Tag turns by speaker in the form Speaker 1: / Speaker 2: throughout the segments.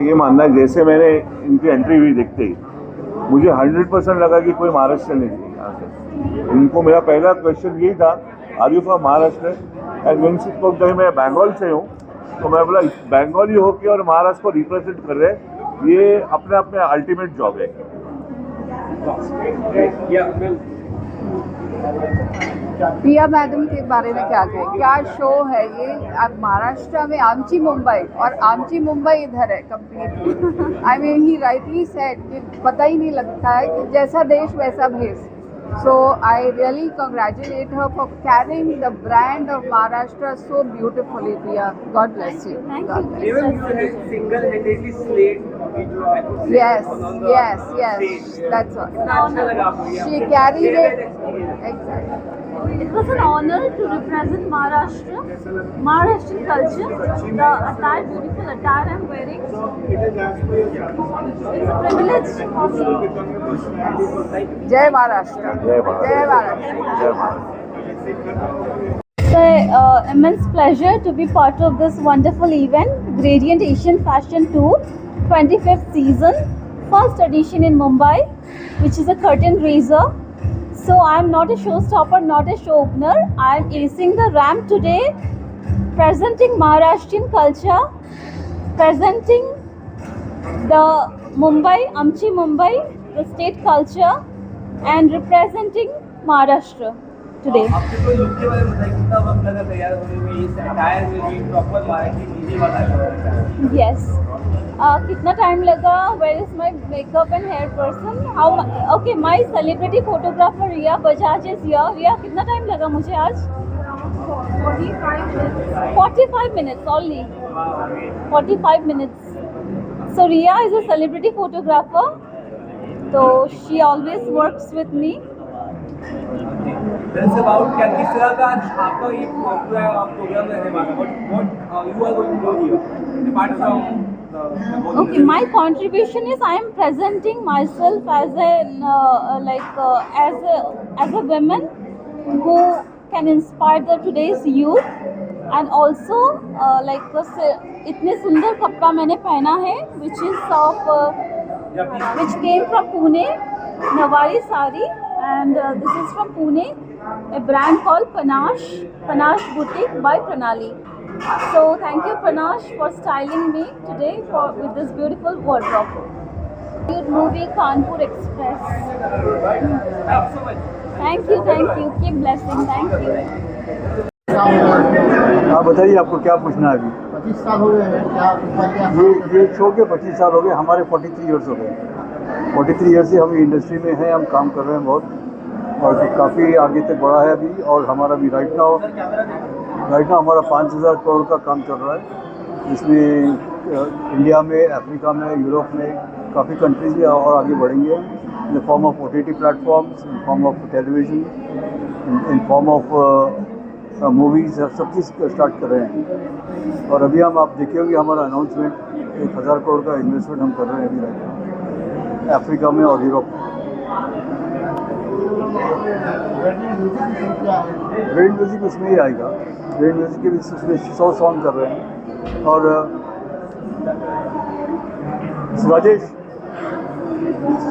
Speaker 1: ये मानना है, जैसे मैंने इनकी एंट्री हुई देखते ही मुझे 100% लगा कि कोई महाराष्ट्र नहीं है यहाँ से। इनको मेरा पहला क्वेश्चन यही था, are you from Maharashtra? And mean मैं बंगाल से हूँ, तो मैं बोला बंगाली होके और महाराष्ट्र को रिप्रेजेंट कर रहे हैं, ये अपने आप में अल्टीमेट जॉब है।
Speaker 2: प्रिया मैडम के बारे में क्या कहें, क्या शो है ये। अब महाराष्ट्र में आमची मुंबई और आमची मुंबई इधर है completely. I mean he rightly said कि पता ही नहीं लगता है कि जैसा देश वैसा भेष। So I really congratulate her for carrying the brand of Maharashtra so beautifully, Priya. God bless you.
Speaker 3: Thank
Speaker 2: God
Speaker 3: you.
Speaker 2: bless you.
Speaker 3: Even you have single-handedly slayed Vijay, I would say,
Speaker 2: Yes,
Speaker 3: on the
Speaker 2: yes,
Speaker 3: stage.
Speaker 2: yes. That's all.
Speaker 3: कितना अच्छा लगा आपको ये?
Speaker 2: She carried
Speaker 3: Share
Speaker 2: it.
Speaker 3: that experience.
Speaker 2: Exactly.
Speaker 4: It was an honor to represent Maharashtra, Maharashtrian culture. The attire, beautiful attire I'm wearing. It's a privilege for me.
Speaker 2: Jai Maharashtra.
Speaker 1: जय Maharashtra.
Speaker 2: Jai Maharashtra.
Speaker 1: जय Maharashtra.
Speaker 4: It's an immense pleasure to be part of this wonderful event, Gradient Asian Fashion Tour, 25th season, first edition in Mumbai, which is a curtain raiser. So I'm not a showstopper, not a show opener. I'm acing the ramp today, presenting Maharashtrian culture, presenting the Mumbai, Amchi Mumbai, the state culture, and representing Maharashtra today.
Speaker 3: आपके कोई look के बारे में बताइए, कितना वक्त लगा तैयार होने में? ये अटायर में भी प्रॉपर मराठी डीजे वाला है।
Speaker 4: Yes. कितना टाइम लगा? Where is my makeup and hair person? Okay, my celebrity photographer Riya Bajaj is here. Riya, कितना टाइम लगा मुझे आज? 45 minutes. 45 minutes only. 45 minutes. So Riya is a celebrity photographer. So she always works with me.
Speaker 3: That's about क्या किस तरह का आपका ये पूरा प्रोग्राम रहने वाला है? What you are going to do here apart from
Speaker 4: Okay, my contribution is I am presenting myself as as a woman who can inspire the today's youth, and also इतने सुंदर कपड़ा मैंने पहना है which came from Pune, Nawari sari, and this is from Pune, a brand called Panache Boutique by Pranali. So thank you Panache for styling me today with this beautiful wardrobe. Good movie Kanpur Express.
Speaker 3: Thanks so much.
Speaker 4: Thank you. Keep blessing. Thank you.
Speaker 1: आप बताइए, आपको क्या पूछना है अभी?
Speaker 5: 25 साल हो गए हैं क्या?
Speaker 1: ये शो के 25 साल हो गए, हमारे 43 ईयर्स हो गए। 43 ईयर्स से हम इंडस्ट्री में हैं, हम काम कर रहे हैं बहुत, और काफ़ी आगे तक बढ़ा है अभी। और हमारा भी राइट नाउ हमारा 5,000 करोड़ का काम चल रहा है, जिसमें इंडिया में, अफ्रीका में, यूरोप में काफ़ी कंट्रीज भी और आगे बढ़ेंगे in the form of OTT platforms, in form of television, in form of movies, सब चीज़ स्टार्ट कर रहे हैं। और अभी आप देखे होंगे हमारा अनाउंसमेंट, 1,000 करोड़ का इन्वेस्टमेंट हम कर रहे हैं अभी राइट अफ्रीका में और यूरोप में। ग्रेट म्यूजिक उसमें ही आएगा। ग्रेट म्यूजिक के भी उसमें 100 सॉन्ग कर रहे हैं, और राजेश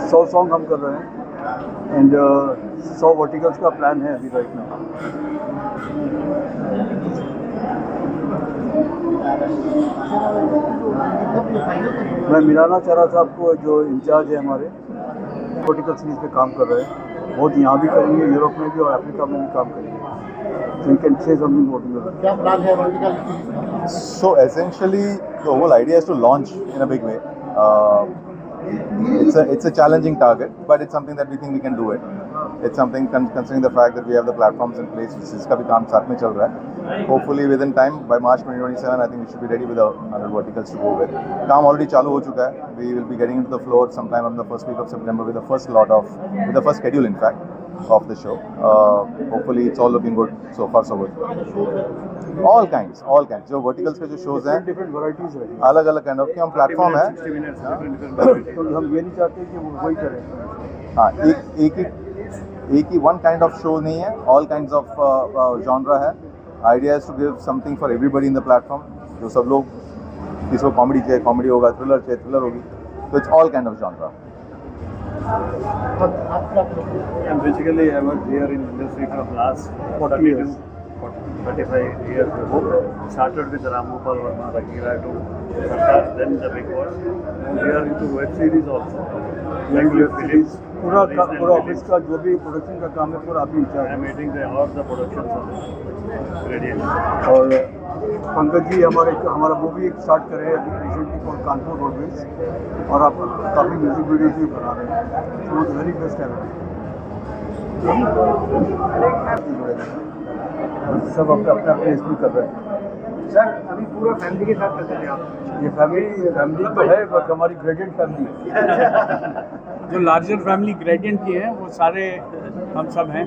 Speaker 1: 100 सॉन्ग हम कर रहे हैं, एंड 100 वर्टिकल्स का प्लान है अभी राइट नाउ। मैं मिलाना चाह रहा था आपको, जो इंचार्ज है हमारे वर्टिकल सीरीज पे काम कर रहे हैं, बहुत यहाँ भी करेंगे, यूरोप में भी और अफ्रीका में भी काम करेंगे। So you can say something about your
Speaker 5: क्या प्लान है vertical?
Speaker 6: So essentially, the whole idea is to launch in a big way. It's a challenging target, but it's something that we think we can do it. It's something considering the fact that we have the platforms in place, जिसका भी काम साथ में चल रहा है. Hopefully within time, by March 2027, I think we should be ready with 100 verticals to go with. काम already चालू हो चुका है. We will be getting into the floor sometime on the first week of September with the first schedule in fact of the show. Hopefully it's all looking good so far so good. All kinds. जो verticals के जो shows हैं,
Speaker 1: different varieties है,
Speaker 6: अलग अलग kind of के हम platform है।
Speaker 1: तो हम ये नहीं चाहते कि वो वही करें।
Speaker 6: हाँ, एक ही वन काइंड ऑफ शो नहीं है, ऑल काइंड्स ऑफ जॉनरा है। Idea is to give something for everybody in the platform, जो सब लोग किसी को कॉमेडी चाहिए कॉमेडी होगा, थ्रिलर चाहिए थ्रिलर होगी, तो it's all kind of genre.
Speaker 1: And basically, I was here in industry from last 40 years. 35 years ago. Started with Ram Gopal Verma, Rakira to Sarkar, then the Big Boss. We are into web series also. Web series. पूरा office का जो भी production का काम है पूरा आप ही incharge. I am meeting all the production radiant. और पंकज जी हमारा वो भी एक स्टार्ट करे हैं रिसेंटली फॉर कानपुर रोडवेज, और आप काफ़ी म्यूजिक वीडियोज भी बना रहे हैं. सो वेरी बेस्ट है. सब अपना अपना प्लेस भी कर रहे हैं.
Speaker 5: सर अभी पूरा फैमिली के साथ करते थे आप?
Speaker 1: ये फैमिली तो है, बट हमारी ग्रेडियंट फैमिली है.
Speaker 7: जो लार्जर फैमिली ग्रेडियंट की है वो सारे हम सब हैं,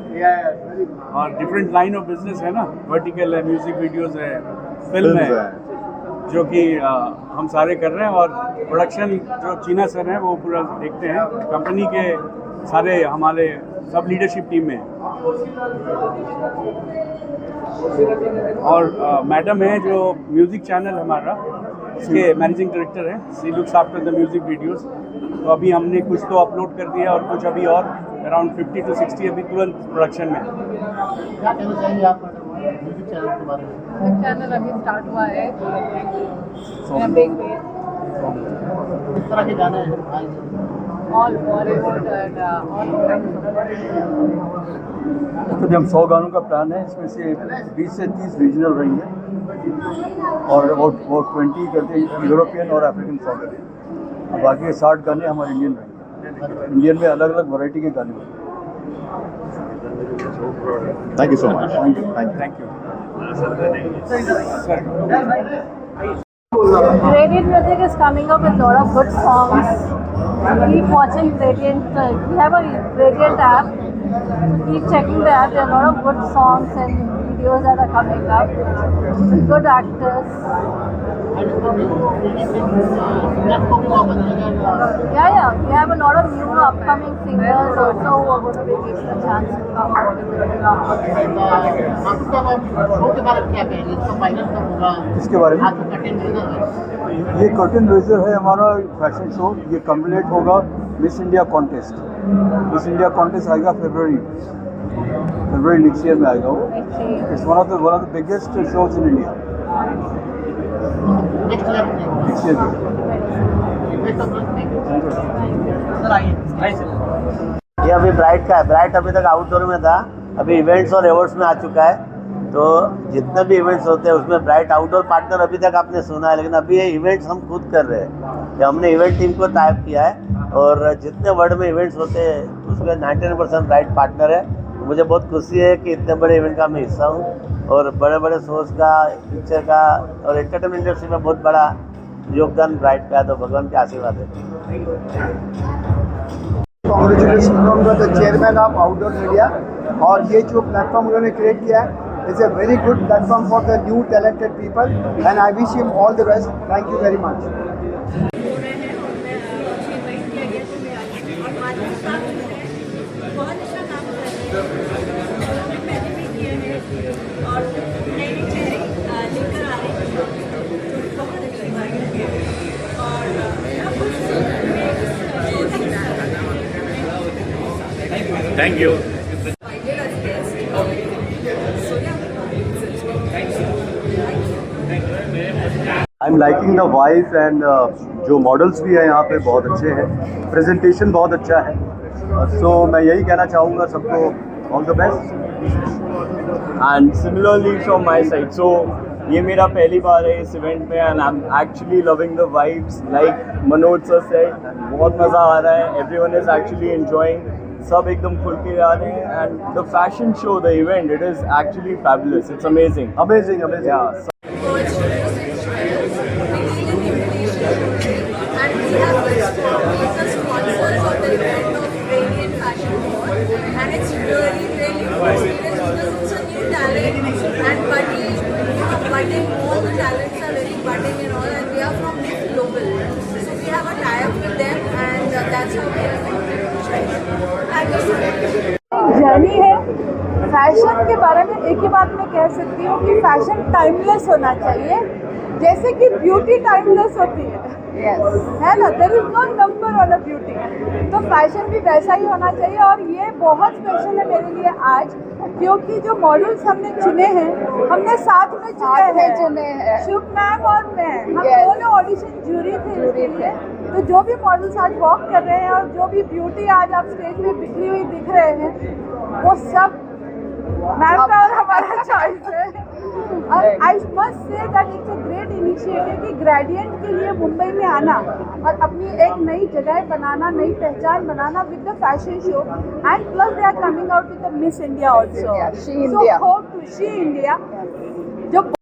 Speaker 7: और डिफरेंट लाइन ऑफ बिजनेस है ना. वर्टिकल है, म्यूजिक वीडियोस है, फिल्म है, जो कि हम सारे कर रहे हैं. और प्रोडक्शन जो चीना सर हैं वो पूरा देखते हैं. कंपनी के सारे हमारे सब लीडरशिप टीम में हैं. और मैडम है जो म्यूज़िक चैनल हमारा, उसके मैनेजिंग डायरेक्टर हैं. She looks after the music videos. तो अभी हमने कुछ तो अपलोड कर दिया और कुछ अभी और अराउंड 50 to 60 अभी तुरंत प्रोडक्शन में.
Speaker 5: क्या कहना चाहेंगे आप म्यूजिक चैनल के बारे में?
Speaker 2: चैनल अभी स्टार्ट हुआ है. बिग वे
Speaker 5: किस तरह के गाने हैं?
Speaker 2: All Bollywood and all.
Speaker 1: तो जब 100 गानों का प्लान है, इसमें से 20 से 30 रीजनल रहेंगे और वो 20 करते यूरोपियन और अफ्रीकन सॉन्ग हैं. और बाकी 60 गाने हमारे इंडियन रहेंगे. इंडियन में अलग अलग वैरायटी के गाने होंगे.
Speaker 6: Thank you so much.
Speaker 7: Thank you.
Speaker 4: Gradient Music is coming up with a lot of good songs. Keep watching Gradient. We have a Gradient app. Keep checking the app. There are a lot of good songs and videos that are coming up. Good actors. Yeah. We have a lot of new upcoming singers also who are going to be given a chance to come out.
Speaker 5: Show के बारे में क्या कहेंगे? इसका final कब होगा?
Speaker 1: इसके बारे में
Speaker 5: आज तो कर्टेन रेजर है.
Speaker 1: ये कर्टन रेजर है हमारा फैशन शो. ये कम्प्लीट होगा miss India contest. Miss India contest आएगा फरवरी नेक्स्ट ईयर में आएगा वो. It's one of the biggest shows in India.
Speaker 5: Next year
Speaker 8: ये अभी ब्राइट का है. ब्राइट अभी तक आउटडोर में था, अभी इवेंट्स और अवार्ड्स में आ चुका है. तो जितने भी इवेंट्स होते हैं उसमें ब्राइट आउटडोर पार्टनर अभी तक आपने सुना है, लेकिन अभी ये इवेंट्स हम खुद कर रहे हैं. कि हमने इवेंट टीम को टाइप किया है, और जितने वर्ल्ड में इवेंट्स होते हैं उसमें 99% ब्राइट पार्टनर है. मुझे बहुत खुशी है कि इतने बड़े इवेंट का मैं हिस्सा हूँ, और बड़े बड़े शोज़ का, पिक्चर का और एंटरटेनमेंट इंडस्ट्री में बहुत बड़ा योगदान ब्राइट का है. तो भगवान के आशीर्वाद है.
Speaker 9: Congratulation from the chairman of outdoor media. और ये जो प्लेटफॉर्म उन्होंने क्रिएट किया है is a very good platform for the new talented people, and I wish him all the best. Thank you very much.
Speaker 7: Thank you.
Speaker 1: I am liking the wife and जो models भी हैं यहाँ पे बहुत अच्छे हैं. प्रेजेंटेशन बहुत अच्छा है. सो मैं यही कहना चाहूँगा सबको all the best.
Speaker 10: And similarly from my side. So ये मेरा पहली बार है इस इवेंट में, and I am actually loving the vibes. Like Manoj sir said, बहुत मज़ा आ रहा है. Everyone is actually enjoying. सब एकदम खुल के आ रहे हैं. And the fashion show, the event, it is actually fabulous. It's amazing.
Speaker 1: Amazing.
Speaker 2: Journey है. फैशन के बारे में एक ही बात मैं कह सकती हूँ कि फैशन टाइमलेस होना चाहिए. जैसे कि ब्यूटी टाइमलेस होती है है ना, there is no number on a beauty. तो फैशन भी वैसा ही होना चाहिए। और ये बहुत स्पेशल है मेरे लिए आज, क्योंकि जो मॉडल्स हमने चुने हैं, हमने साथ में चुने हैं। शुभ मैम और मैं, हम दोनों ऑडिशन जूरी थे इसके लिए। तो जो भी मॉडल्स आज वॉक कर रहे हैं और जो भी ब्यूटी आज आप स्टेज में बिखरी हुई दिख रहे हैं, वो सब मैम का और हमारा चॉइस है। और I must say that it's a great initiative कि ग्रेडियंट के लिए मुंबई में आना और अपनी एक नई जगह बनाना, नई पहचान बनाना with the fashion show, and plus they are coming out with the Miss India also.
Speaker 11: She India.
Speaker 2: So hope to She India जो